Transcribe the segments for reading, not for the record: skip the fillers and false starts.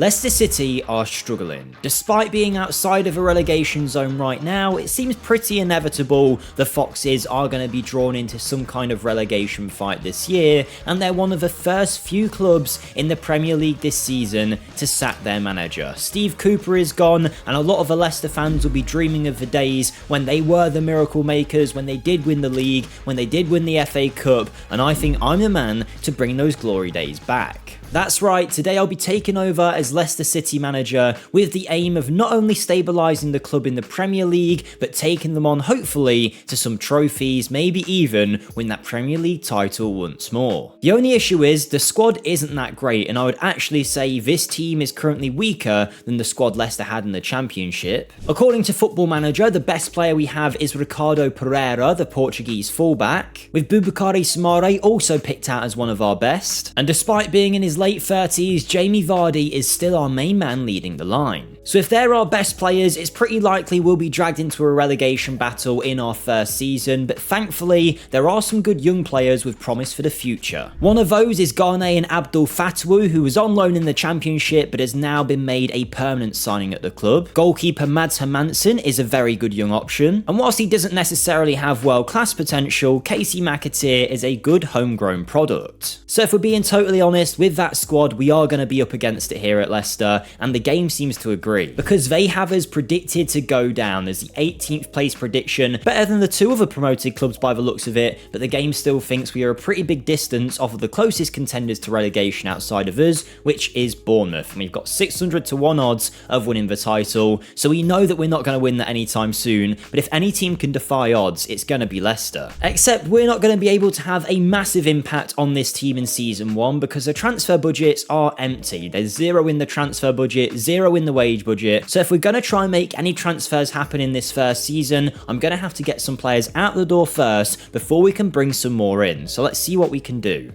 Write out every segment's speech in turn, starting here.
Leicester City are struggling. Despite being outside of a relegation zone right now, it seems pretty inevitable the Foxes are going to be drawn into some kind of relegation fight this year, and they're one of the first few clubs in the Premier League this season to sack their manager. Steve Cooper is gone, and a lot of the Leicester fans will be dreaming of the days when they were the miracle makers, when they did win the league, when they did win the FA Cup, and I think I'm the man to bring those glory days back. That's right, today I'll be taking over as Leicester City manager with the aim of not only stabilising the club in the Premier League, but taking them on hopefully to some trophies, maybe even win that Premier League title once more. The only issue is the squad isn't that great, and I would actually say this team is currently weaker than the squad Leicester had in the Championship. According to Football Manager, the best player we have is Ricardo Pereira, the Portuguese fullback, with Boubakary Soumaré also picked out as one of our best, and despite being in his late 30s, Jamie Vardy is still our main man leading the line. So if they're our best players, it's pretty likely we'll be dragged into a relegation battle in our first season, but thankfully there are some good young players with promise for the future. One of those is Ghanaian Abdul Fatwu, who was on loan in the Championship but has now been made a permanent signing at the club. Goalkeeper Mads Hermansen is a very good young option, and whilst he doesn't necessarily have world-class potential, Casey McAteer is a good homegrown product. So if we're being totally honest, with that squad we are going to be up against it here at Leicester, and the game seems to agree, because they have us predicted to go down as the 18th place prediction, better than the two other promoted clubs by the looks of it, but the game still thinks we are a pretty big distance off of the closest contenders to relegation outside of us, which is Bournemouth, and we've got 600 to 1 odds of winning the title, so we know that we're not going to win that anytime soon, but if any team can defy odds, it's going to be Leicester. Except we're not going to be able to have a massive impact on this team in Season 1 because the transfer budgets are empty. There's zero in the transfer budget, zero in the wage budget, so if we're going to try and make any transfers happen in this first season, I'm going to have to get some players out the door first before we can bring some more in, so let's see what we can do.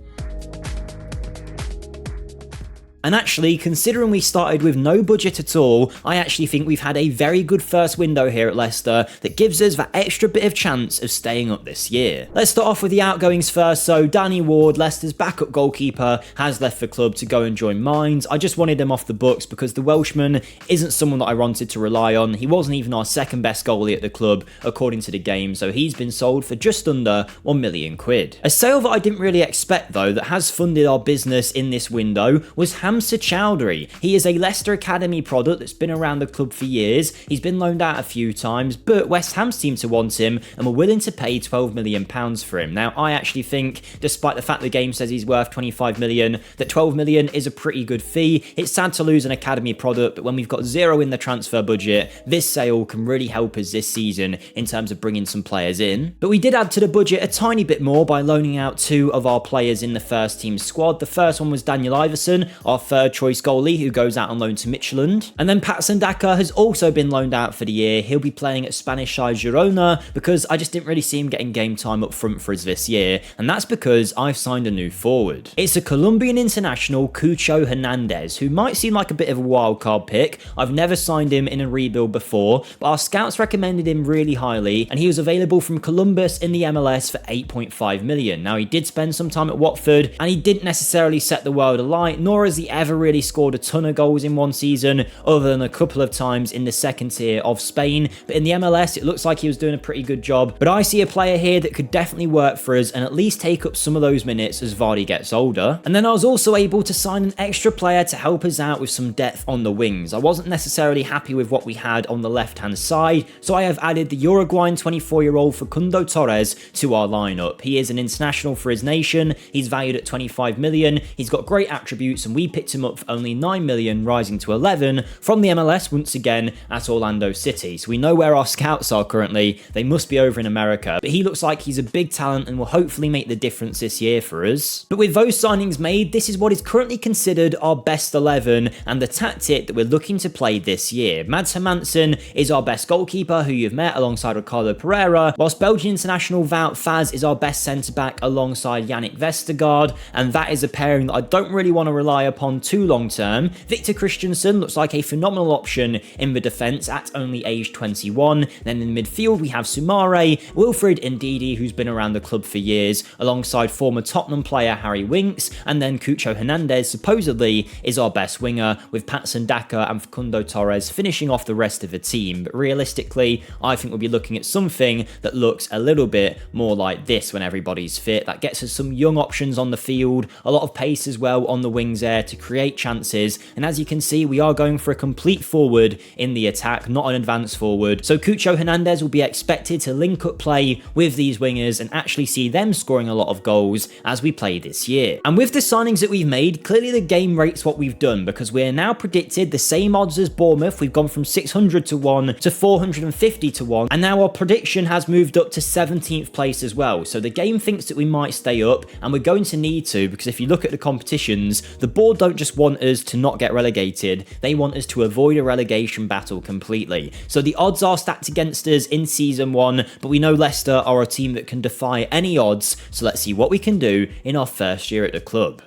And actually, considering we started with no budget at all, I actually think we've had a very good first window here at Leicester that gives us that extra bit of chance of staying up this year. Let's start off with the outgoings first. So Danny Ward, Leicester's backup goalkeeper, has left the club to go and join Mines. I just wanted him off the books because the Welshman isn't someone that I wanted to rely on. He wasn't even our second best goalie at the club according to the game, so he's been sold for just under £1 million. A sale that I didn't really expect though, that has funded our business in this window, was Hamza Chowdhury. He is a Leicester Academy product that's been around the club for years. He's been loaned out a few times, but West Ham seem to want him and were willing to pay £12 million for him. Now, I actually think, despite the fact the game says he's worth £25 million, that £12 million is a pretty good fee. It's sad to lose an Academy product, but when we've got zero in the transfer budget, this sale can really help us this season in terms of bringing some players in. But we did add to the budget a tiny bit more by loaning out two of our players in the first team squad. The first one was Daniel Iverson, our third choice goalie, who goes out on loan to Midtjylland. And then Patson Daka has also been loaned out for the year. He'll be playing at Spanish side Girona because I just didn't really see him getting game time up front for us this year, and that's because I've signed a new forward. It's a Colombian international, Cucho Hernandez, who might seem like a bit of a wildcard pick. I've never signed him in a rebuild before, but our scouts recommended him really highly, and he was available from Columbus in the MLS for $8.5 million. Now, he did spend some time at Watford, and he didn't necessarily set the world alight, nor has he ever really scored a ton of goals in one season, other than a couple of times in the second tier of Spain, but in the MLS it looks like he was doing a pretty good job. But I see a player here that could definitely work for us and at least take up some of those minutes as Vardy gets older. And then I was also able to sign an extra player to help us out with some depth on the wings. I wasn't necessarily happy with what we had on the left hand side, so I have added the Uruguayan 24-year-old Facundo Torres to our lineup. He is an international for his nation, he's valued at $25 million, he's got great attributes, and we picked him up for only $9 million, rising to 11 from the MLS once again at Orlando City. So we know where our scouts are currently. They must be over in America, but he looks like he's a big talent and will hopefully make the difference this year for us. But with those signings made, this is what is currently considered our best 11 and the tactic that we're looking to play this year. Mads Hermansen is our best goalkeeper, who you've met alongside Ricardo Pereira, whilst Belgian international Wout Faz is our best centre-back alongside Yannick Vestergaard, and that is a pairing that I don't really want to rely upon on too long term. Victor Christensen looks like a phenomenal option in the defence at only age 21. Then in midfield we have Soumare, Wilfred Ndidi, who's been around the club for years, alongside former Tottenham player Harry Winks, and then Cucho Hernandez supposedly is our best winger, with Patson Daka and Facundo Torres finishing off the rest of the team. But realistically, I think we'll be looking at something that looks a little bit more like this when everybody's fit. That gets us some young options on the field, a lot of pace as well on the wings there to create chances, and as you can see, we are going for a complete forward in the attack, not an advanced forward. So Cucho Hernandez will be expected to link up play with these wingers and actually see them scoring a lot of goals as we play this year. And with the signings that we've made, clearly the game rates what we've done, because we're now predicted the same odds as Bournemouth. We've gone from 600 to 1 to 450 to 1, and now our prediction has moved up to 17th place as well. So the game thinks that we might stay up, and we're going to need to, because if you look at the competitions, the board don't just want us to not get relegated, they want us to avoid a relegation battle completely. So the odds are stacked against us in season 1, but we know Leicester are a team that can defy any odds, so let's see what we can do in our first year at the club.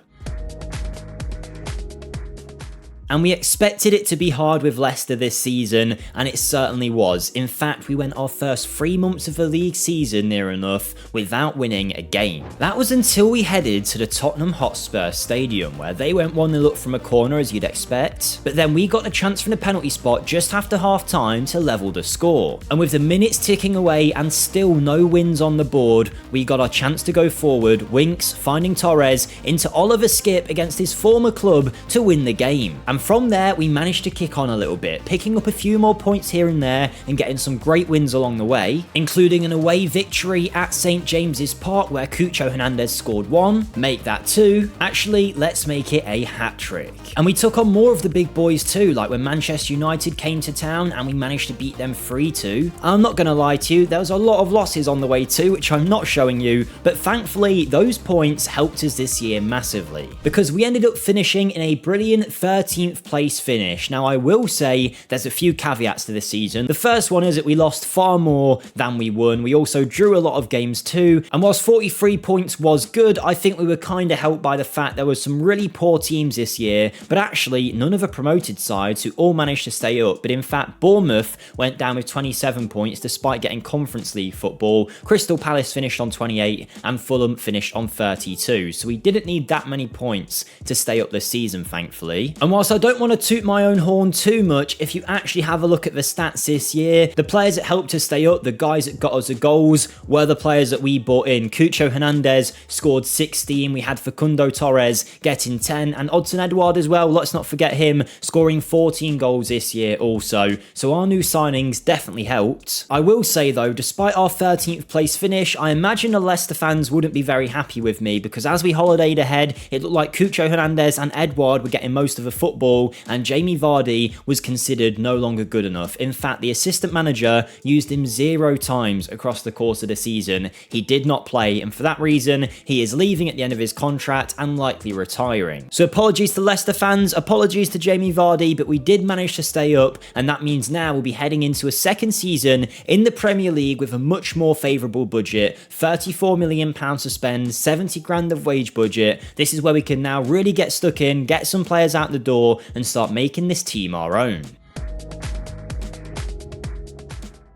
And we expected it to be hard with Leicester this season, and it certainly was. In fact, we went our first 3 months of the league season near enough without winning a game. That was until we headed to the Tottenham Hotspur Stadium, where they went 1-0 up from a corner as you'd expect. But then we got a chance from the penalty spot just after half time to level the score. And with the minutes ticking away and still no wins on the board, we got our chance to go forward, Winks finding Torres into Oliver Skip against his former club to win the game. And from there, we managed to kick on a little bit, picking up a few more points here and there and getting some great wins along the way, including an away victory at St James's Park where Cucho Hernandez scored 1, make that 2. Actually, let's make it a hat-trick. And we took on more of the big boys too, like when Manchester United came to town and we managed to beat them 3-2. I'm not going to lie to you, there was a lot of losses on the way too, which I'm not showing you, but thankfully those points helped us this year massively, because we ended up finishing in a brilliant 13th place finish. Now I will say there's a few caveats to this season. The first one is that we lost far more than we won. We also drew a lot of games too, and whilst 43 points was good, I think we were kind of helped by the fact there was some really poor teams this year, but actually none of the promoted sides who all managed to stay up. But in fact, Bournemouth went down with 27 points despite getting Conference League football. Crystal Palace finished on 28 and Fulham finished on 32, so we didn't need that many points to stay up this season, thankfully. And whilst I don't want to toot my own horn too much, if you actually have a look at the stats this year, the players that helped us stay up, the guys that got us the goals, were the players that we bought in. Cucho Hernandez scored 16, we had Facundo Torres getting 10, and Odsonne Edouard as well, let's not forget him, scoring 14 goals this year also. So our new signings definitely helped. I will say though, despite our 13th place finish, I imagine the Leicester fans wouldn't be very happy with me, because as we holidayed ahead, it looked like Cucho Hernandez and Edouard were getting most of the football, and Jamie Vardy was considered no longer good enough. In fact, the assistant manager used him 0 times across the course of the season. He did not play, and for that reason, he is leaving at the end of his contract and likely retiring. So apologies to Leicester fans, apologies to Jamie Vardy, but we did manage to stay up, and that means now we'll be heading into a second season in the Premier League with a much more favourable budget, £34 million to spend, 70 grand of wage budget. This is where we can now really get stuck in, get some players out the door, and start making this team our own.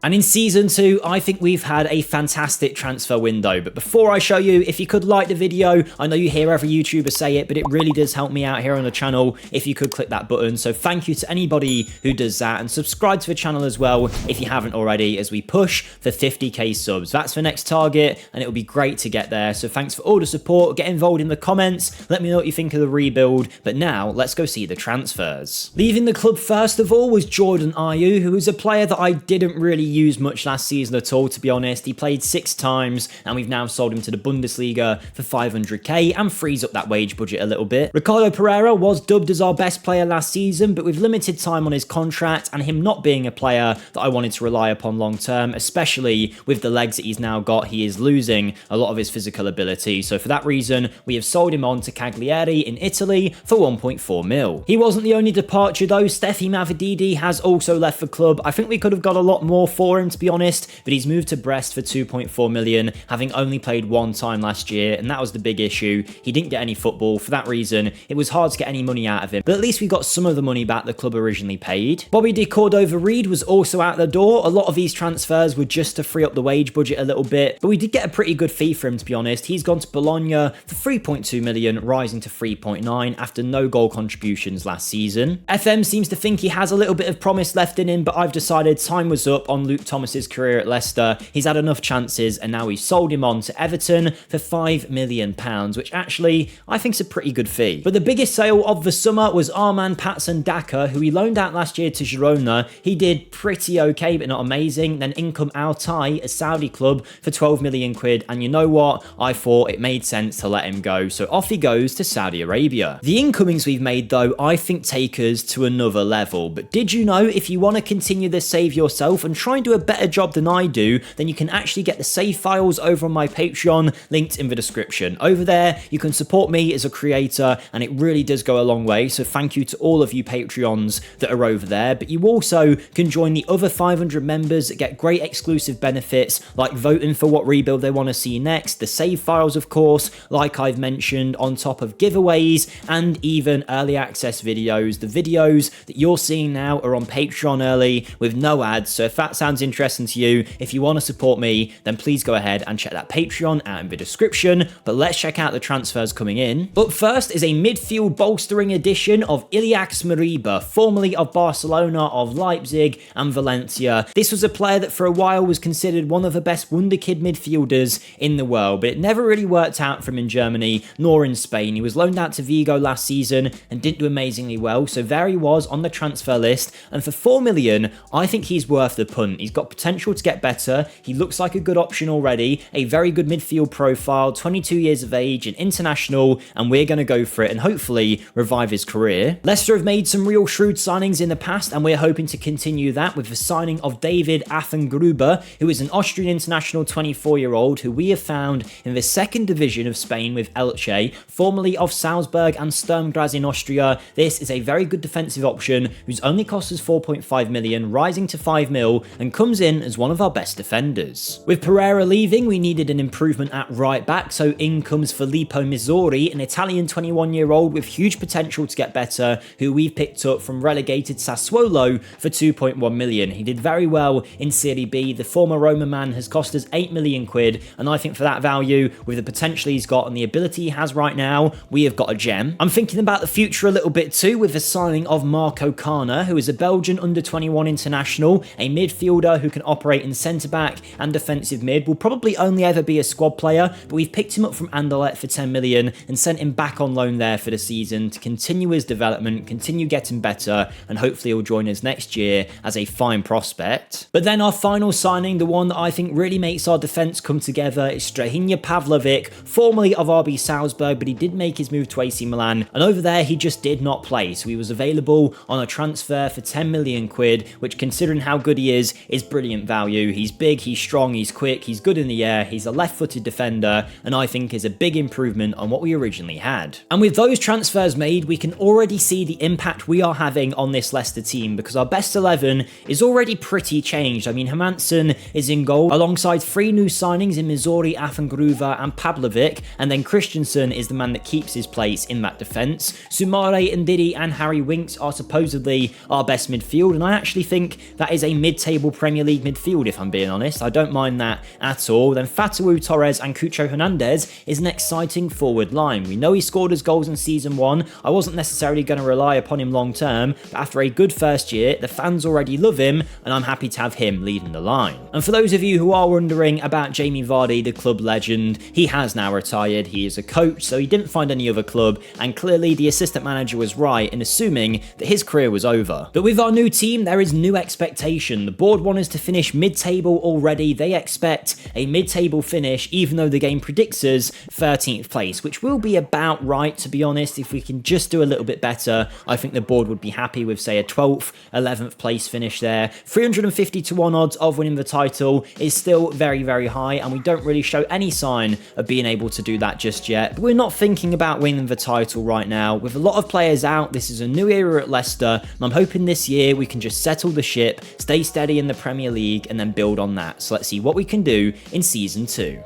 And in Season 2, I think we've had a fantastic transfer window. But before I show you, if you could like the video, I know you hear every YouTuber say it, but it really does help me out here on the channel if you could click that button. So thank you to anybody who does that, and subscribe to the channel as well if you haven't already, as we push for 50k subs. That's the next target, and it will be great to get there. So thanks for all the support. Get involved in the comments. Let me know what you think of the rebuild. But now let's go see the transfers. Leaving the club first of all was Jordan Ayew, who was a player that I didn't really use much last season at all, to be honest. He played 6 times, and we've now sold him to the Bundesliga for 500k and frees up that wage budget a little bit. Ricardo Pereira was dubbed as our best player last season, but with limited time on his contract and him not being a player that I wanted to rely upon long term, especially with the legs that he's now got, he is losing a lot of his physical ability. So for that reason, we have sold him on to Cagliari in Italy for 1.4 mil. He wasn't the only departure though. Steffi Mavididi has also left the club. I think we could have got a lot more for for him, to be honest, but he's moved to Brest for 2.4 million, having only played one time last year, and that was the big issue. He didn't get any football. For that reason, it was hard to get any money out of him, but at least we got some of the money back the club originally paid. Bobby de Cordova-Reid was also out the door. A lot of these transfers were just to free up the wage budget a little bit, but we did get a pretty good fee for him, to be honest. He's gone to Bologna for 3.2 million, rising to 3.9 after no goal contributions last season. FM seems to think he has a little bit of promise left in him, but I've decided time was up on Luke Thomas's career at Leicester. He's had enough chances, and now he's sold him on to Everton for £5 million, which actually I think is a pretty good fee. But the biggest sale of the summer was Arman Patson Daka, who he loaned out last year to Girona. He did pretty okay, but not amazing. Then in come Al-Tai, a Saudi club, for 12 million quid, and you know what? I thought it made sense to let him go, so off he goes to Saudi Arabia. The incomings we've made, though, I think take us to another level. But did you know, if you want to continue this save yourself and try and do a better job than I do, then you can actually get the save files over on my Patreon, linked in the description. Over there, you can support me as a creator, and it really does go a long way, so thank you to all of you Patreons that are over there. But you also can join the other 500 members that get great exclusive benefits, like voting for what rebuild they want to see next, the save files, of course, like I've mentioned, on top of giveaways, and even early access videos. The videos that you're seeing now are on Patreon early with no ads, so if that sounds interesting to you, if you want to support me, then please go ahead and check that Patreon out in the description. But let's check out the transfers coming in. Up first is a midfield bolstering edition of Iliax Mariba, formerly of Barcelona, of Leipzig and Valencia. This was a player that for a while was considered one of the best wonderkid midfielders in the world, but it never really worked out for him in Germany nor in Spain. He was loaned out to Vigo last season and didn't do amazingly well, so there he was on the transfer list, and for 4 million, I think he's worth the punt. He's got potential to get better. He looks like a good option already, a very good midfield profile, 22 years of age, an international, and we're going to go for it and hopefully revive his career. Leicester have made some real shrewd signings in the past, and we're hoping to continue that with the signing of David Affengruber, who is an Austrian international 24-year-old who we have found in the second division of Spain with Elche, formerly of Salzburg and Sturm Graz in Austria. This is a very good defensive option whose only cost us 4.5 million, rising to 5 mil, and comes in as one of our best defenders. With Pereira leaving, we needed an improvement at right back, so in comes Filippo Missouri, an Italian 21-year-old with huge potential to get better, who we've picked up from relegated Sassuolo for 2.1 million. He did very well in Serie B. The former Roma man has cost us 8 million quid, and I think for that value, with the potential he's got and the ability he has right now, we have got a gem. I'm thinking about the future a little bit too, with the signing of Marco Kana, who is a Belgian under-21 international, a midfielder who can operate in centre-back and defensive mid. Will probably only ever be a squad player, but we've picked him up from Anderlecht for 10 million and sent him back on loan there for the season to continue his development, continue getting better, and hopefully he'll join us next year as a fine prospect. But then our final signing, the one that I think really makes our defence come together, is Strahinja Pavlovic, formerly of RB Salzburg, but he did make his move to AC Milan, and over there he just did not play, so he was available on a transfer for 10 million quid, which, considering how good he is brilliant value. He's big, he's strong, he's quick, he's good in the air, he's a left-footed defender, and I think is a big improvement on what we originally had. And with those transfers made, we can already see the impact we are having on this Leicester team, because our best 11 is already pretty changed. I mean, Hermansen is in goal alongside 3 new signings in Missouri, Affengruber and Pavlovic, and then Christensen is the man that keeps his place in that defence. Sumare Ndidi and Harry Winks are supposedly our best midfield, and I actually think that is a mid-table Premier League midfield, if I'm being honest. I don't mind that at all. Then Fatawu Torres and Cucho Hernandez is an exciting forward line. We know he scored his goals in Season 1. I wasn't necessarily going to rely upon him long term, but after a good first year, the fans already love him, and I'm happy to have him leading the line. And for those of you who are wondering about Jamie Vardy, the club legend, he has now retired. He is a coach, so he didn't find any other club, and clearly the assistant manager was right in assuming that his career was over. But with our new team, there is new expectation. The board want us to finish mid-table already. They expect a mid-table finish, even though the game predicts us 13th place, which will be about right, to be honest. If we can just do a little bit better, I think the board would be happy with, say, a 12th, 11th place finish there. 350 to 1 odds of winning the title is still very, very high, and we don't really show any sign of being able to do that just yet. But we're not thinking about winning the title right now. With a lot of players out, this is a new era at Leicester, and I'm hoping this year we can just settle the ship, stay steady in the the Premier League and then build on that. So let's see what we can do in season 2.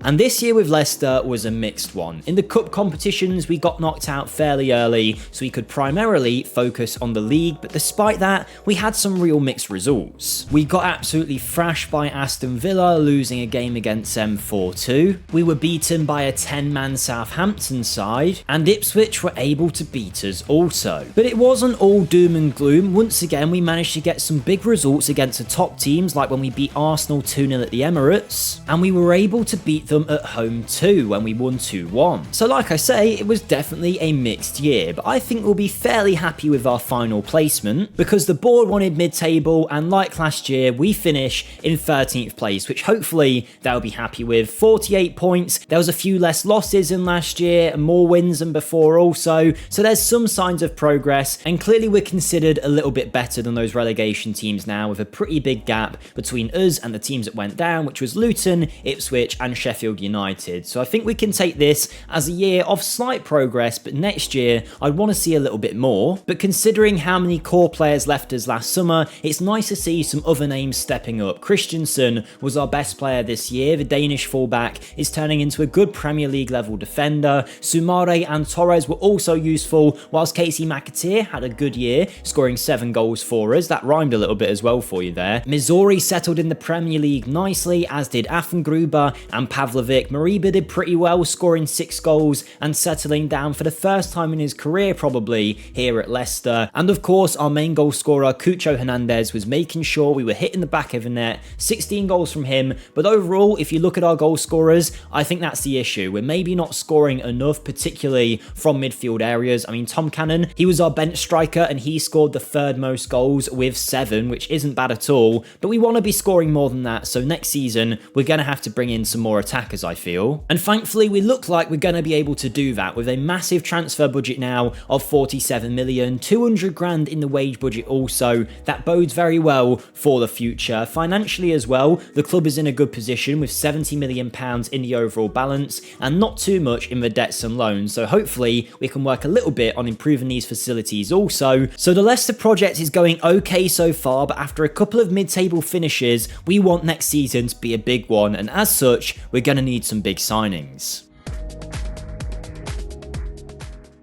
And this year with Leicester was a mixed one. In the cup competitions, we got knocked out fairly early, so we could primarily focus on the league, but despite that, we had some real mixed results. We got absolutely thrashed by Aston Villa, losing a game against them 4-2. We were beaten by a 10-man Southampton side, and Ipswich were able to beat us also. But it wasn't all doom and gloom. Once again, we managed to get some big results against the top teams, like when we beat Arsenal 2-0 at the Emirates, and we were able to beat them at home too when we won 2-1. So like I say, it was definitely a mixed year, but I think we'll be fairly happy with our final placement because the board wanted mid-table, and like last year, we finish in 13th place, which hopefully they'll be happy with. 48 points. There was a few less losses than last year and more wins than before also, so there's some signs of progress, and clearly we're considered a little bit better than those relegation teams now, with a pretty big gap between us and the teams that went down, which was Luton, Ipswich and Sheffield United. So I think we can take this as a year of slight progress, but next year I'd want to see a little bit more. But considering how many core players left us last summer, it's nice to see some other names stepping up. Christensen was our best player this year. The Danish fullback is turning into a good Premier League level defender. Soumare and Torres were also useful, whilst Casey McAteer had a good year, scoring 7 goals for us. That rhymed a little bit as well for you there. Missouri settled in the Premier League nicely, as did Affengruber and Pavlovic. Mariba did pretty well, scoring 6 goals and settling down for the first time in his career probably here at Leicester. And of course, our main goal scorer, Cucho Hernandez, was making sure we were hitting the back of the net. 16 goals from him. But overall, if you look at our goal scorers, I think that's the issue. We're maybe not scoring enough, particularly from midfield areas. I mean, Tom Cannon, he was our bench striker and he scored the 3rd most goals with 7, which isn't bad at all. But we want to be scoring more than that. So next season, we're going to have to bring in some more attackers, I feel. And thankfully, we look like we're going to be able to do that with a massive transfer budget now of 47 million, 200 grand in the wage budget also. That bodes very well for the future. Financially as well, the club is in a good position with 70 million pounds in the overall balance and not too much in the debts and loans. So hopefully we can work a little bit on improving these facilities also. So the Leicester project is going okay so far, but after a couple of mid-table finishes, we want next season to be a big one, and as such, we're going to need some big signings.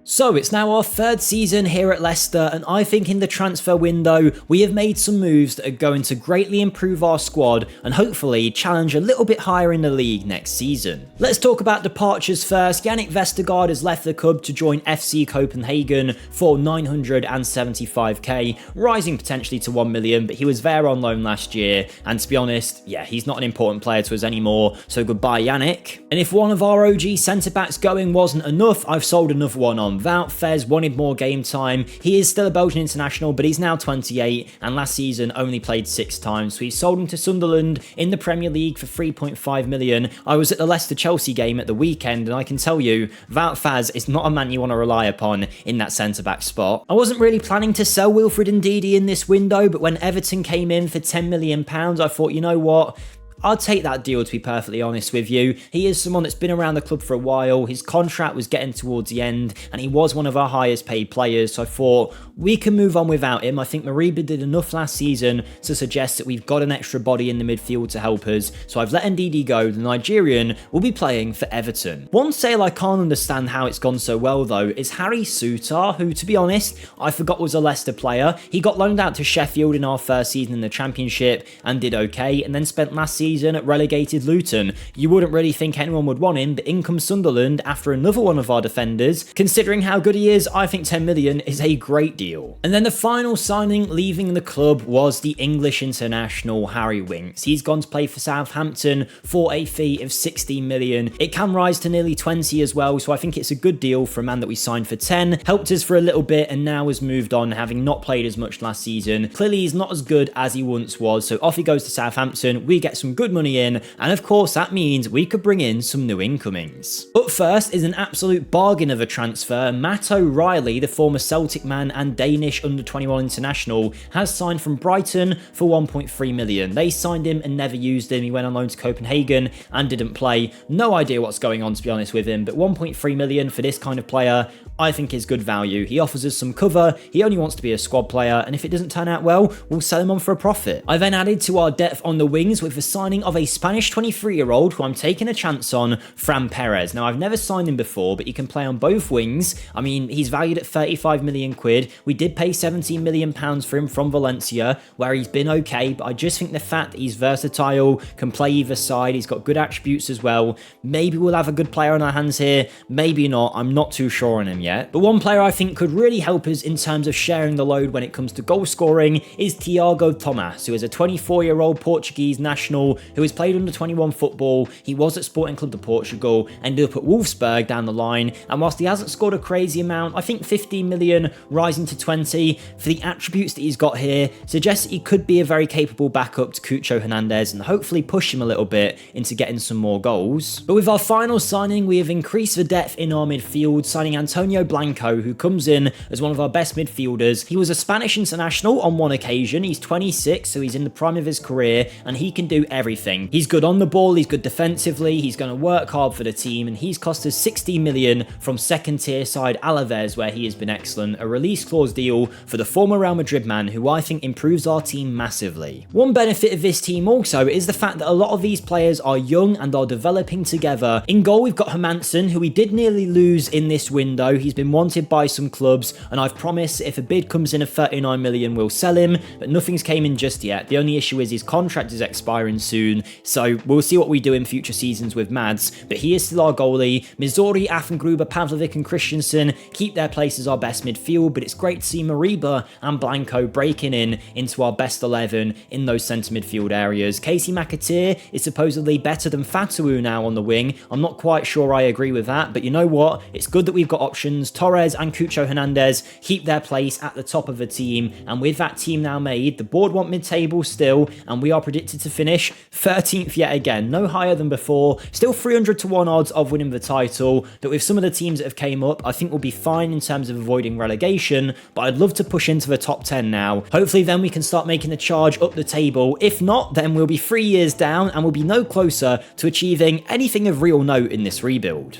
So it's now our 3rd season here at Leicester, and I think in the transfer window we have made some moves that are going to greatly improve our squad and hopefully challenge a little bit higher in the league next season. Let's talk about departures first. Yannick Vestergaard has left the club to join FC Copenhagen for 975k, rising potentially to 1 million, but he was there on loan last year, and to be honest, yeah, he's not an important player to us anymore, so goodbye Yannick. And if one of our OG centre-backs going wasn't enough, I've sold another one on. Wout Fez wanted more game time. He is still a Belgian international, but he's now 28 and last season only played 6 times. So we sold him to Sunderland in the Premier League for 3.5 million. I was at the Leicester-Chelsea game at the weekend and I can tell you, Wout Fez is not a man you want to rely upon in that centre-back spot. I wasn't really planning to sell Wilfred Ndidi in this window, but when Everton came in for £10 million, I thought, you know what? I'd take that deal, to be perfectly honest with you. He is someone that's been around the club for a while. His contract was getting towards the end and he was one of our highest paid players. So I thought we can move on without him. I think Mariba did enough last season to suggest that we've got an extra body in the midfield to help us. So I've let Ndidi go. The Nigerian will be playing for Everton. One sale I can't understand how it's gone so well though is Harry Souttar, who to be honest, I forgot was a Leicester player. He got loaned out to Sheffield in our first season in the Championship and did okay, and then spent last season at relegated Luton. You wouldn't really think anyone would want him, but in comes Sunderland after another one of our defenders. Considering how good he is, I think 10 million is a great deal. And then the final signing leaving the club was the English international Harry Winks. He's gone to play for Southampton for a fee of 16 million. It can rise to nearly 20 as well, so I think it's a good deal for a man that we signed for 10. Helped us for a little bit and now has moved on, having not played as much last season. Clearly he's not as good as he once was, so off he goes to Southampton. We get some good good money in, and of course that means we could bring in some new incomings. Up first is an absolute bargain of a transfer. Matt O'Reilly, the former Celtic man and Danish under-21 international, has signed from Brighton for 1.3 million. They signed him and never used him. He went on loan to Copenhagen and didn't play. No idea what's going on, to be honest with him, but 1.3 million for this kind of player I think is good value. He offers us some cover, he only wants to be a squad player, and if it doesn't turn out well, we'll sell him on for a profit. I then added to our depth on the wings with the signing of a Spanish 23-year-old who I'm taking a chance on, Fran Perez. Now, I've never signed him before, but he can play on both wings. I mean, he's valued at 35 million quid. We did pay 17 million pounds for him from Valencia, where he's been okay, but I just think the fact that he's versatile, can play either side, he's got good attributes as well. Maybe we'll have a good player on our hands here, maybe not. I'm not too sure on him yet. But one player I think could really help us in terms of sharing the load when it comes to goal scoring is Thiago Thomas, who is a 24-year-old Portuguese national who has played under 21 football. He was at Sporting Club de Portugal, ended up at Wolfsburg down the line, and whilst he hasn't scored a crazy amount, I think 15 million rising to 20 for the attributes that he's got here suggests that he could be a very capable backup to Cucho Hernandez and hopefully push him a little bit into getting some more goals. But with our final signing, we have increased the depth in our midfield, signing Antonio Blanco, who comes in as one of our best midfielders. He was a Spanish international on one occasion. He's 26, so he's in the prime of his career, and he can do everything. He's good on the ball, he's good defensively, he's going to work hard for the team, and he's cost us 60 million from second tier side Alaves, where he has been excellent. A release clause deal for the former Real Madrid man, who I think improves our team massively. One benefit of this team also is the fact that a lot of these players are young and are developing together. In goal, we've got Hermansen, who we did nearly lose in this window. He's been wanted by some clubs, and I've promised if a bid comes in of 39 million, we'll sell him, but nothing's came in just yet. The only issue is his contract is expiring soon, so we'll see what we do in future seasons with Mads, but he is still our goalie. Missouri, Affengruber, Pavlovic and Christensen keep their place as our best midfield, but it's great to see Mariba and Blanco breaking in into our best 11 in those centre midfield areas. Casey McAteer is supposedly better than Fatawu now on the wing. I'm not quite sure I agree with that, but you know what? It's good that we've got options. Torres and Cucho Hernandez keep their place at the top of the team, and with that team now made, the board want mid-table still, and we are predicted to finish 13th yet again. No higher than before. Still 300 to 1 odds of winning the title, but with some of the teams that have came up, I think we'll be fine in terms of avoiding relegation, but I'd love to push into the top 10 now. Hopefully then we can start making the charge up the table. If not, then we'll be 3 years down and we'll be no closer to achieving anything of real note in this rebuild.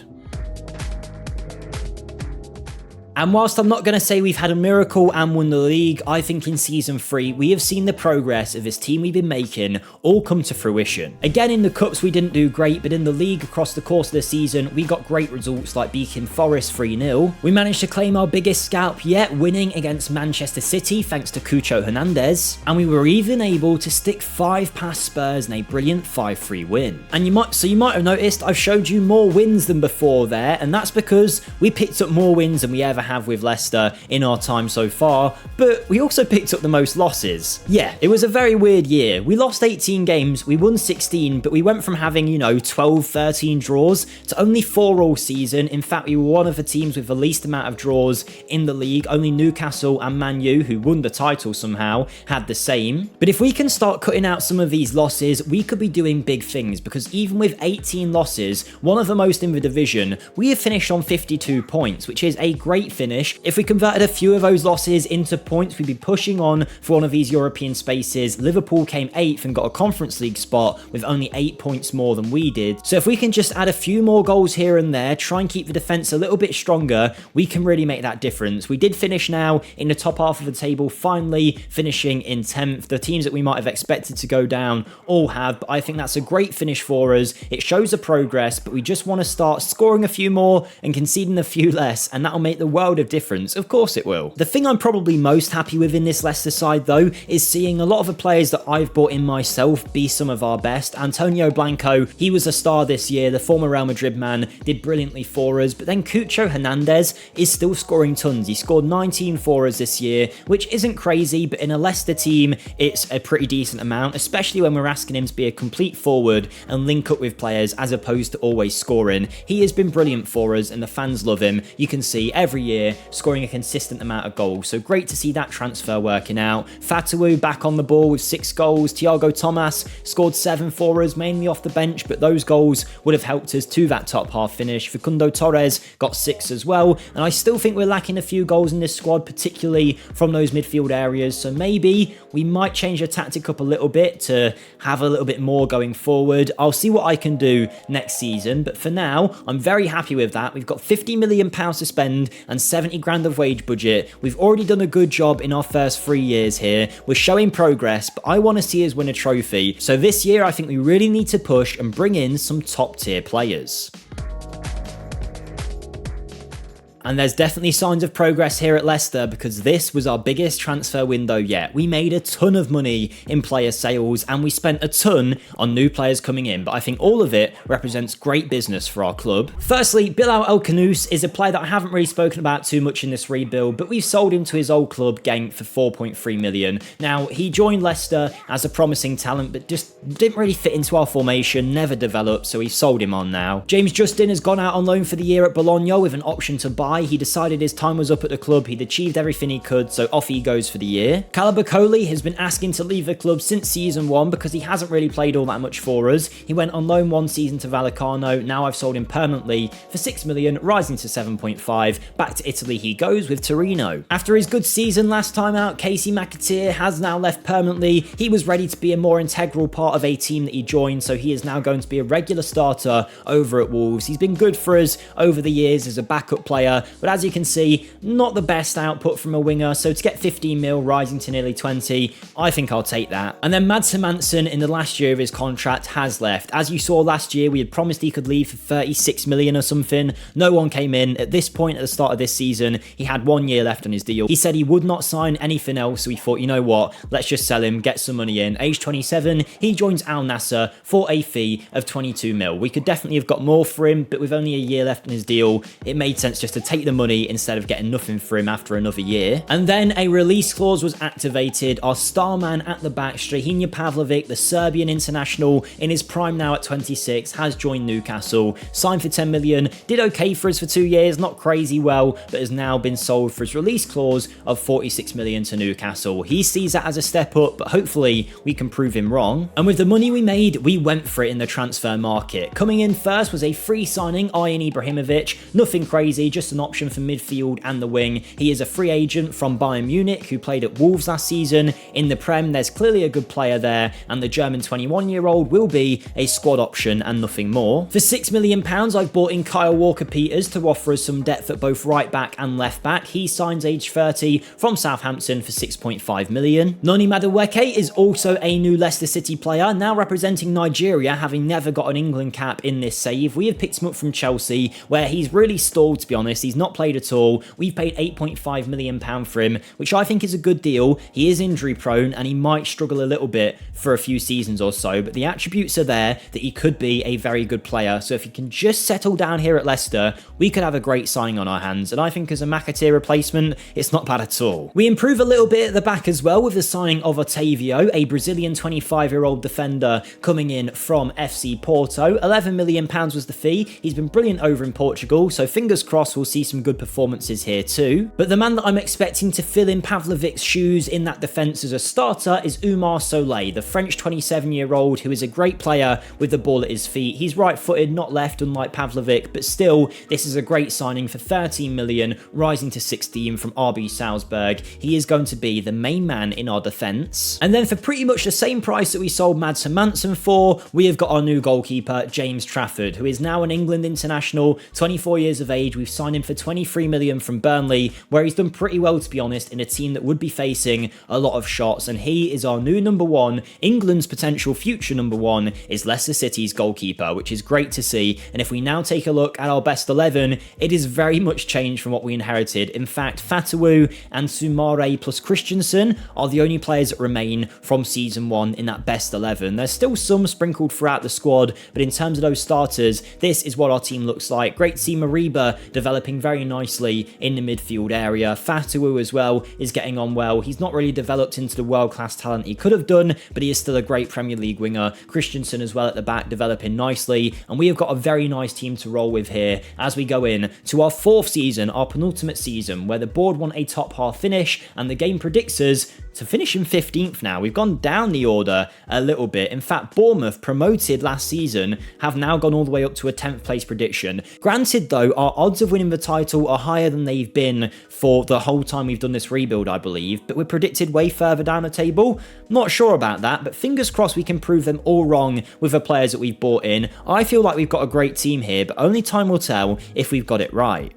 And whilst I'm not going to say we've had a miracle and won the league, I think in Season 3 we have seen the progress of this team we've been making all come to fruition. Again, in the Cups we didn't do great, but in the league across the course of the season we got great results like beating Forest 3-0. We managed to claim our biggest scalp yet, winning against Manchester City thanks to Cucho Hernandez, and we were even able to stick 5 past Spurs in a brilliant 5-3 win. And you might have noticed I've showed you more wins than before there, and that's because we picked up more wins than we ever have with Leicester in our time so far, but we also picked up the most losses. Yeah, it was a very weird year. We lost 18 games, we won 16, but we went from having, 12, 13 draws to only 4 all season. In fact, we were one of the teams with the least amount of draws in the league. Only Newcastle and Man U, who won the title somehow, had the same. But if we can start cutting out some of these losses, we could be doing big things, because even with 18 losses, one of the most in the division, we have finished on 52 points, which is a great finish. If we converted a few of those losses into points, we'd be pushing on for one of these European spaces. Liverpool came 8th and got a Conference League spot with only 8 points more than we did. So if we can just add a few more goals here and there, try and keep the defence a little bit stronger, we can really make that difference. We did finish now in the top half of the table, finally finishing in 10th. The teams that we might have expected to go down all have, but I think that's a great finish for us. It shows the progress, but we just want to start scoring a few more and conceding a few less, and that'll make the world of difference. Of course it will. The thing I'm probably most happy with in this Leicester side though is seeing a lot of the players that I've brought in myself be some of our best. Antonio Blanco, he was a star this year. The former Real Madrid man did brilliantly for us, but then Cucho Hernandez is still scoring tons. He scored 19 for us this year, which isn't crazy, but in a Leicester team it's a pretty decent amount, especially when we're asking him to be a complete forward and link up with players as opposed to always scoring. He has been brilliant for us and the fans love him. You can see every year, scoring a consistent amount of goals. So great to see that transfer working out. Fatawu back on the ball with 6 goals. Thiago Thomas scored 7 for us, mainly off the bench, but those goals would have helped us to that top half finish. Facundo Torres got 6 as well, and I still think we're lacking a few goals in this squad, particularly from those midfield areas. So maybe we might change the tactic up a little bit to have a little bit more going forward. I'll see what I can do next season, but for now, I'm very happy with that. We've got £50 million to spend and 70 grand of wage budget. We've already done a good job in our first 3 years here. We're showing progress, but I want to see us win a trophy. So this year, I think we really need to push and bring in some top tier players. And there's definitely signs of progress here at Leicester, because this was our biggest transfer window yet. We made a ton of money in player sales and we spent a ton on new players coming in, but I think all of it represents great business for our club. Firstly, Bilal El Khanous is a player that I haven't really spoken about too much in this rebuild, but we've sold him to his old club, Genk, for 4.3 million. Now, he joined Leicester as a promising talent, but just didn't really fit into our formation, never developed, so we've sold him on now. James Justin has gone out on loan for the year at Bologna with an option to buy. He decided his time was up at the club, he'd achieved everything he could, so off he goes for the year. Calabacoli has been asking to leave the club since season 1 because he hasn't really played all that much for us. He went on loan 1 season to Vallecano, now I've sold him permanently for 6 million, rising to 7.5. Back to Italy he goes with Torino. After his good season last time out, Casey McAteer has now left permanently. He was ready to be a more integral part of a team that he joined, so he is now going to be a regular starter over at Wolves. He's been good for us over the years as a backup player, but as you can see, not the best output from a winger, so to get 15 mil rising to nearly 20, I think I'll take that. And then Mads Hermansen in the last year of his contract has left. As you saw last year, we had promised he could leave for 36 million or something. No one came in. At this point, at the start of this season, he had 1 year left on his deal. He said he would not sign anything else, so we thought, you know what, let's just sell him, get some money in. Age 27, he joins Al Nassr for a fee of 22 mil. We could definitely have got more for him, but with only a year left on his deal, it made sense just to take the money instead of getting nothing for him after another year. And then a release clause was activated. Our star man at the back, Strahinja Pavlovic, the Serbian international, in his prime now at 26, has joined Newcastle, signed for 10 million, did okay for us for 2 years, not crazy well, but has now been sold for his release clause of 46 million to Newcastle. He sees that as a step up, but hopefully we can prove him wrong. And with the money we made, we went for it in the transfer market. Coming in first was a free signing, Ian Ibrahimovic. Nothing crazy, just an option for midfield and the wing. He is a free agent from Bayern Munich who played at Wolves last season. In the Prem, there's clearly a good player there, and the German 21-year-old will be a squad option and nothing more. For £6 million, I've bought in Kyle Walker-Peters to offer us some depth at both right back and left back. He signs age 30 from Southampton for 6.5 million. Noni Madueke is also a new Leicester City player, now representing Nigeria, having never got an England cap in this save. We have picked him up from Chelsea, where he's really stalled, to be honest. He's not played at all. We've paid £8.5 million for him, which I think is a good deal. He is injury prone and he might struggle a little bit for a few seasons or so, but the attributes are there that he could be a very good player. So if he can just settle down here at Leicester, we could have a great signing on our hands, and I think as a McAteer replacement, it's not bad at all. We improve a little bit at the back as well with the signing of Otavio, a Brazilian 25-year-old defender coming in from FC Porto. £11 million was the fee. He's been brilliant over in Portugal, so fingers crossed we'll see some good performances here too. But the man that I'm expecting to fill in Pavlovic's shoes in that defence as a starter is Oumar Soleil, the French 27-year-old who is a great player with the ball at his feet. He's right-footed, not left, unlike Pavlovic, but still, this is a great signing for 13 million, rising to 16 from RB Salzburg. He is going to be the main man in our defence. And then for pretty much the same price that we sold Mads Hermansen for, we have got our new goalkeeper, James Trafford, who is now an England international, 24 years of age. We've signed him for 23 million from Burnley, where he's done pretty well, to be honest, in a team that would be facing a lot of shots, and he is our new number one. England's potential future number one is Leicester City's goalkeeper, which is great to see. And if we now take a look at our best 11, it is very much changed from what we inherited. In fact, Fatawu and Soumare plus Christensen are the only players that remain from season 1 in that best 11. There's still some sprinkled throughout the squad, but in terms of those starters, this is what our team looks like. Great to see Mariba developing developing very nicely in the midfield area. Fatawu as well is getting on well. He's not really developed into the world-class talent he could have done, but he is still a great Premier League winger. Christensen as well at the back, developing nicely, and we have got a very nice team to roll with here as we go in to our 4th season, our penultimate season, where the board want a top half finish, and the game predicts us to finish in 15th now. We've gone down the order a little bit. In fact, Bournemouth, promoted last season, have now gone all the way up to a 10th place prediction. Granted though, our odds of winning the title are higher than they've been for the whole time we've done this rebuild, I believe, but we're predicted way further down the table. Not sure about that, but fingers crossed we can prove them all wrong with the players that we've bought in. I feel like we've got a great team here, but only time will tell if we've got it right.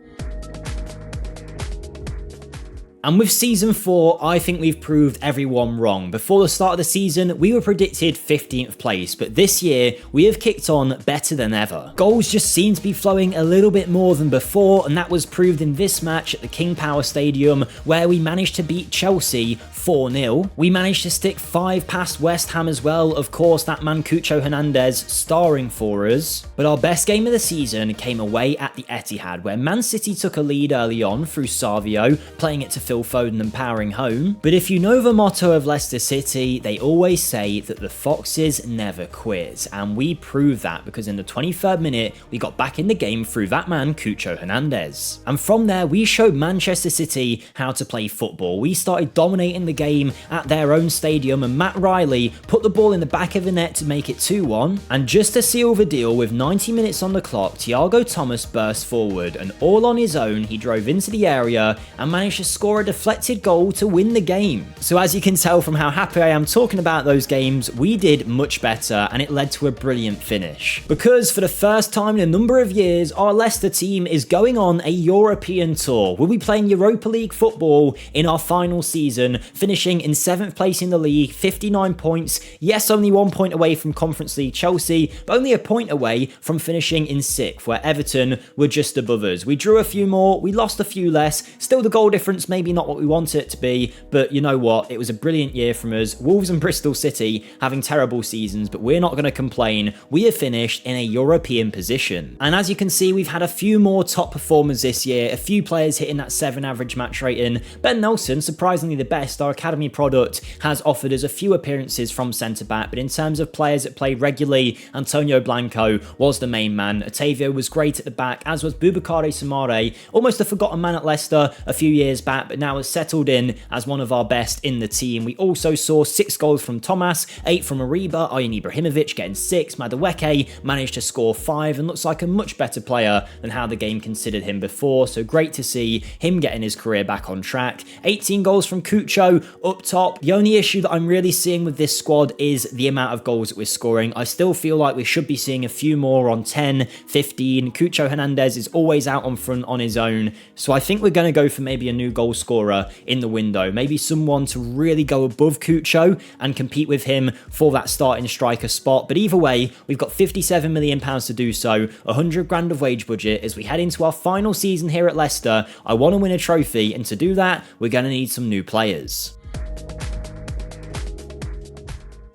And with season 4, I think we've proved everyone wrong. Before the start of the season, we were predicted 15th place, but this year, we have kicked on better than ever. Goals just seem to be flowing a little bit more than before, and that was proved in this match at the King Power Stadium, where we managed to beat Chelsea 4-0. We managed to stick 5 past West Ham as well, of course that man Cucho Hernandez starring for us. But our best game of the season came away at the Etihad, where Man City took a lead early on through Savio, playing it to Phil Foden and powering home. But if you know the motto of Leicester City, they always say that the Foxes never quit, and we proved that because in the 23rd minute we got back in the game through that man Cucho Hernandez. And from there we showed Manchester City how to play football. We started dominating the game at their own stadium, and Matt Riley put the ball in the back of the net to make it 2-1. And just to seal the deal, with 90 minutes on the clock, Thiago Thomas burst forward, and all on his own he drove into the area and managed to score a deflected goal to win the game. So as you can tell from how happy I am talking about those games, we did much better, and it led to a brilliant finish. Because for the first time in a number of years, our Leicester team is going on a European tour. We'll be playing Europa League football in our final season, finishing in 7th place in the league, 59 points. Yes, only 1 point away from Conference League Chelsea, but only a point away from finishing in 6th, where Everton were just above us. We drew a few more, we lost a few less. Still, the goal difference maybe not what we want it to be, but you know what? It was a brilliant year from us. Wolves and Bristol City having terrible seasons, but we're not going to complain. We have finished in a European position. And as you can see, we've had a few more top performers this year, a few players hitting that 7 average match rating. Ben Nelson, surprisingly the best, our academy product, has offered us a few appearances from centre-back, but in terms of players that play regularly, Antonio Blanco was the main man. Otavio was great at the back, as was Boubacar Samare, almost a forgotten man at Leicester a few years back, but now has settled in as one of our best in the team. We also saw 6 goals from Thomas, 8 from Ariba, Ayan Ibrahimovic getting 6, Madueke managed to score 5 and looks like a much better player than how the game considered him before, so great to see him getting his career back on track. 18 goals from Cucho up top. The only issue that I'm really seeing with this squad is the amount of goals that we're scoring. I still feel like we should be seeing a few more on 10, 15. Cucho Hernandez is always out on front on his own, so I think we're going to go for maybe a new goal scorer in the window. Maybe someone to really go above Cucho and compete with him for that starting striker spot. But either way, we've got £57 million to do so, 100 grand of wage budget as we head into our final season here at Leicester. I want to win a trophy, and to do that, we're going to need some new players.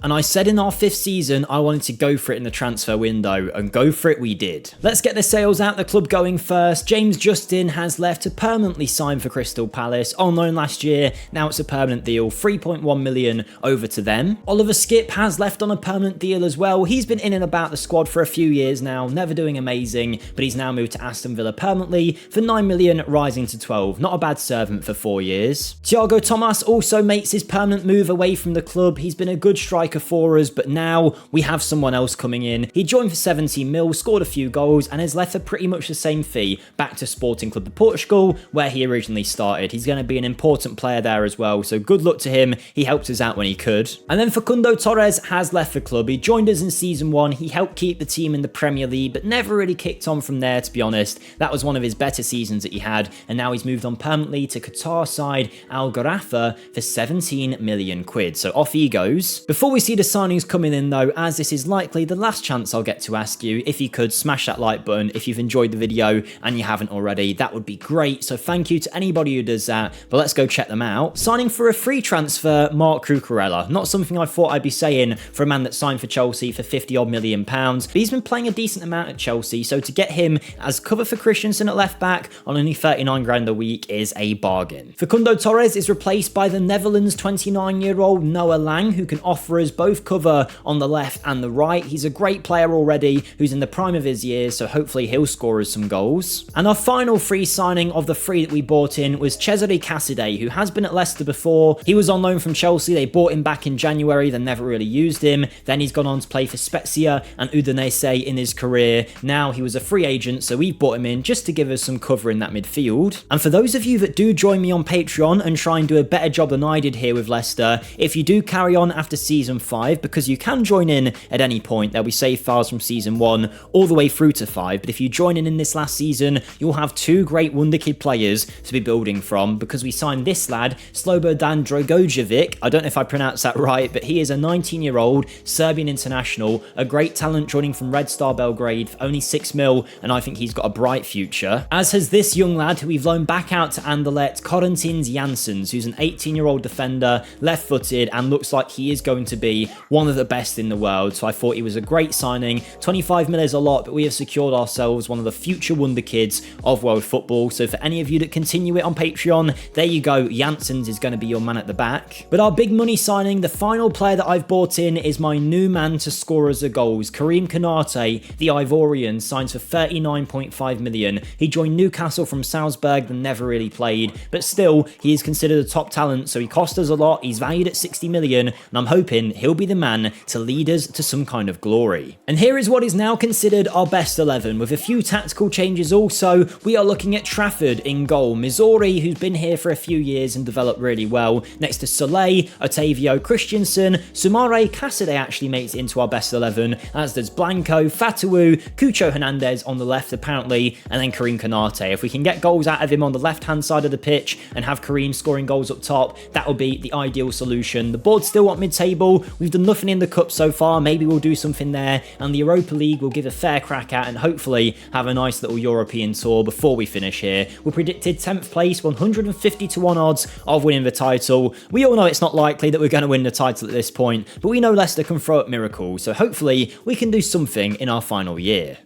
And I said in our 5th season I wanted to go for it in the transfer window, and go for it we did. Let's get the sales out the club going first. James Justin has left to permanently sign for Crystal Palace. On loan last year, now it's a permanent deal, 3.1 million over to them. Oliver Skipp has left on a permanent deal as well. He's been in and about the squad for a few years now, never doing amazing, but he's now moved to Aston Villa permanently for 9 million, rising to 12. Not a bad servant for 4 years. Thiago Thomas also makes his permanent move away from the club. He's been a good striker for us, but now we have someone else coming in. He joined for 17 mil, scored a few goals, and has left for pretty much the same fee back to Sporting Club de Portugal, where he originally started. He's going to be an important player there as well, so good luck to him. He helped us out when he could. And then Facundo Torres has left the club. He joined us in season 1. He helped keep the team in the Premier League, but never really kicked on from there, to be honest. That was one of his better seasons that he had, and now he's moved on permanently to Qatar side Al Gharafa for 17 million quid. So off he goes. Before we we see the signings coming in though, as this is likely the last chance I'll get to ask you, if you could smash that like button if you've enjoyed the video and you haven't already, that would be great. So thank you to anybody who does that, but let's go check them out. Signing for a free transfer, Marc Cucurella. Not something I thought I'd be saying for a man that signed for Chelsea for 50 odd million pounds, but he's been playing a decent amount at Chelsea, so to get him as cover for Christensen at left back on only 39 grand a week is a bargain. Facundo Torres is replaced by the Netherlands 29-year-old Noah Lang, who can offer us both cover on the left and the right. He's a great player already who's in the prime of his years, so hopefully he'll score us some goals. And our final free signing of the three that we bought in was Cesare Casadei, who has been at Leicester before. He was on loan from Chelsea, they bought him back in January, then never really used him. Then he's gone on to play for Spezia and Udinese in his career. Now he was a free agent, so we've bought him in just to give us some cover in that midfield. And for those of you that do join me on Patreon and try and do a better job than I did here with Leicester, if you do carry on after season 5, because you can join in at any point, there'll be save files from season 1 all the way through to 5, but if you join in this last season, you'll have 2 great wonderkid players to be building from, because we signed this lad, Slobodan Dragojevic. I don't know if I pronounced that right, but he is a 19-year-old Serbian international, a great talent joining from Red Star Belgrade for only 6 mil, and I think he's got a bright future. As has this young lad who we've loaned back out to Anderlecht, Corinthians Janssens, who's an 18-year-old defender, left-footed, and looks like he is going to be one of the best in the world, so I thought he was a great signing. 25 mil is a lot, but we have secured ourselves one of the future wonder kids of world football, so for any of you that continue it on Patreon, there you go, Janssens is going to be your man at the back. But our big money signing, the final player that I've bought in, is my new man to score us the goals. Karim Konate, the Ivorian, signs for 39.5 million. He joined Newcastle from Salzburg, then never really played, but still, he is considered a top talent, so he cost us a lot. He's valued at 60 million, and I'm hoping he'll be the man to lead us to some kind of glory. And here is what is now considered our best 11, with a few tactical changes also. We are looking at Trafford in goal, Missouri, who's been here for a few years and developed really well, next to Soleil, Otavio Christensen. Sumare Casadei actually makes it into our best 11, as does Blanco, Fatawu, Cucho Hernandez on the left apparently, and then Karim Konate. If we can get goals out of him on the left-hand side of the pitch and have Karim scoring goals up top, that will be the ideal solution. The board's still at mid-table. We've done nothing in the cup so far. Maybe we'll do something there, and the Europa League will give a fair crack at and hopefully have a nice little European tour before we finish here. We're predicted 10th place, 150 to 1 odds of winning the title. We all know it's not likely that we're going to win the title at this point, but we know Leicester can throw up miracles, so hopefully we can do something in our final year.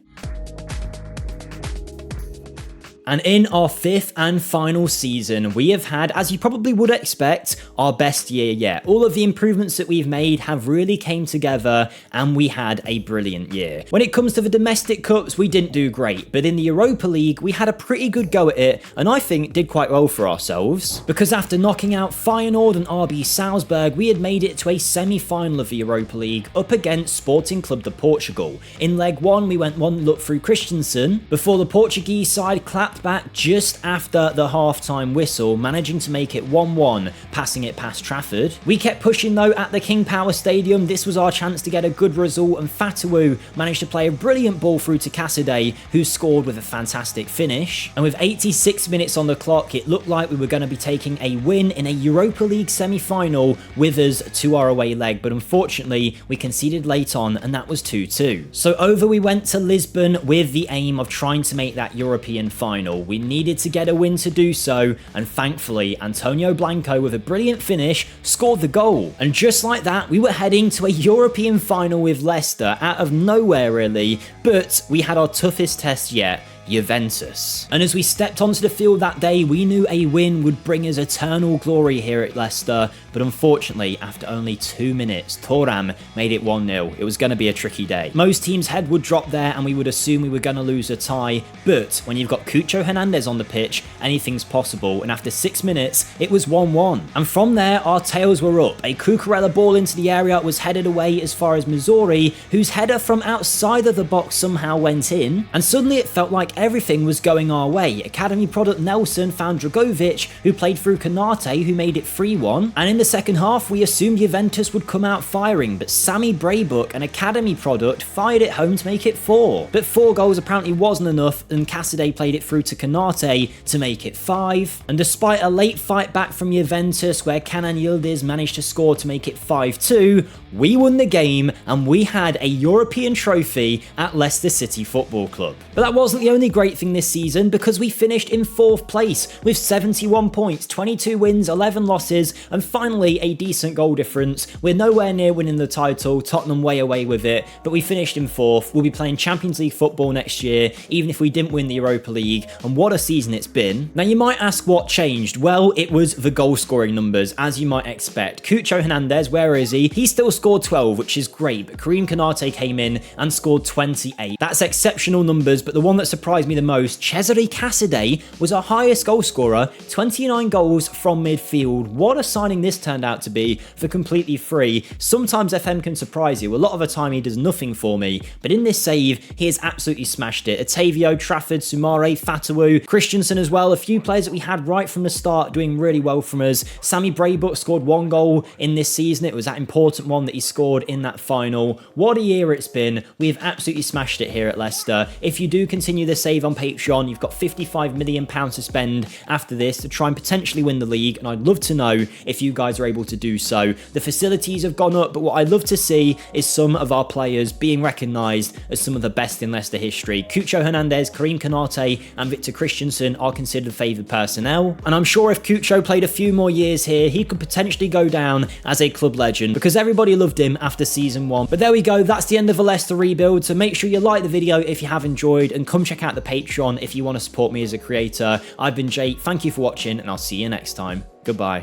And in our 5th and final season, we have had, as you probably would expect, our best year yet. All of the improvements that we've made have really came together, and we had a brilliant year. When it comes to the domestic cups, we didn't do great, but in the Europa League, we had a pretty good go at it, and I think did quite well for ourselves. Because after knocking out Feyenoord and RB Salzburg, we had made it to a semi-final of the Europa League up against Sporting Club de Portugal. In leg 1, we went 1 look through Christensen, before the Portuguese side clapped back just after the half-time whistle, managing to make it 1-1, passing it past Trafford. We kept pushing though at the King Power Stadium. This was our chance to get a good result, and Fatawu managed to play a brilliant ball through to Casadei, who scored with a fantastic finish. And with 86 minutes on the clock, it looked like we were going to be taking a win in a Europa League semi-final with us to our away leg, but unfortunately we conceded late on, and that was 2-2. So over we went to Lisbon with the aim of trying to make that European final. We needed to get a win to do so, and thankfully Antonio Blanco, with a brilliant finish, scored the goal. And just like that, we were heading to a European final with Leicester out of nowhere really, but we had our toughest test yet, Juventus. And as we stepped onto the field that day, we knew a win would bring us eternal glory here at Leicester, but unfortunately, after only 2 minutes, Thuram made it 1-0. It was going to be a tricky day. Most teams' head would drop there and we would assume we were going to lose a tie, but when you've got Cucho Hernandez on the pitch, anything's possible, and after 6 minutes, it was 1-1. And from there, our tails were up. A Cucurella ball into the area was headed away as far as Missouri, whose header from outside of the box somehow went in, and suddenly it felt like like everything was going our way. Academy product Nelson found Dragovic, who played through Konate, who made it 3-1, and in the second half we assumed Juventus would come out firing, but Sammy Braybook, an Academy product, fired it home to make it 4. But 4 goals apparently wasn't enough, and Cassidy played it through to Konate to make it 5. And despite a late fight back from Juventus where Kenan Yildiz managed to score to make it 5-2, we won the game and we had a European trophy at Leicester City Football Club. But that wasn't the only great thing this season, because we finished in 4th place with 71 points, 22 wins, 11 losses, and finally a decent goal difference. We're nowhere near winning the title, Tottenham way away with it, but we finished in 4th. We'll be playing Champions League football next year, even if we didn't win the Europa League, and what a season it's been. Now you might ask what changed. Well, it was the goal scoring numbers, as you might expect. Cucho Hernandez, where is he? He still scored 12, which is great, but Karim Konate came in and scored 28. That's exceptional numbers, but the one that surprised me the most, Cesare Cassidy was our highest goal scorer, 29 goals from midfield. What a signing this turned out to be for completely free. Sometimes FM can surprise you. A lot of the time he does nothing for me, but in this save, he has absolutely smashed it. Otavio, Trafford, Sumare, Fatawu, Christensen as well, a few players that we had right from the start doing really well from us. Sammy Braybook scored 1 goal in this season. It was that important one that he scored in that final. What a year it's been. We have absolutely smashed it here at Leicester. If you do continue the save on Patreon, you've got £55 million to spend after this to try and potentially win the league, and I'd love to know if you guys are able to do so. The facilities have gone up, but what I'd love to see is some of our players being recognised as some of the best in Leicester history. Cucho Hernandez, Karim Konate and Victor Christensen are considered favoured personnel, and I'm sure if Cucho played a few more years here, he could potentially go down as a club legend, because everybody loved him after season 1. But there we go, that's the end of the Leicester rebuild, so make sure you like the video if you have enjoyed, and come check out the Patreon if you want to support me as a creator. I've been Jake, thank you for watching, and I'll see you next time. Goodbye.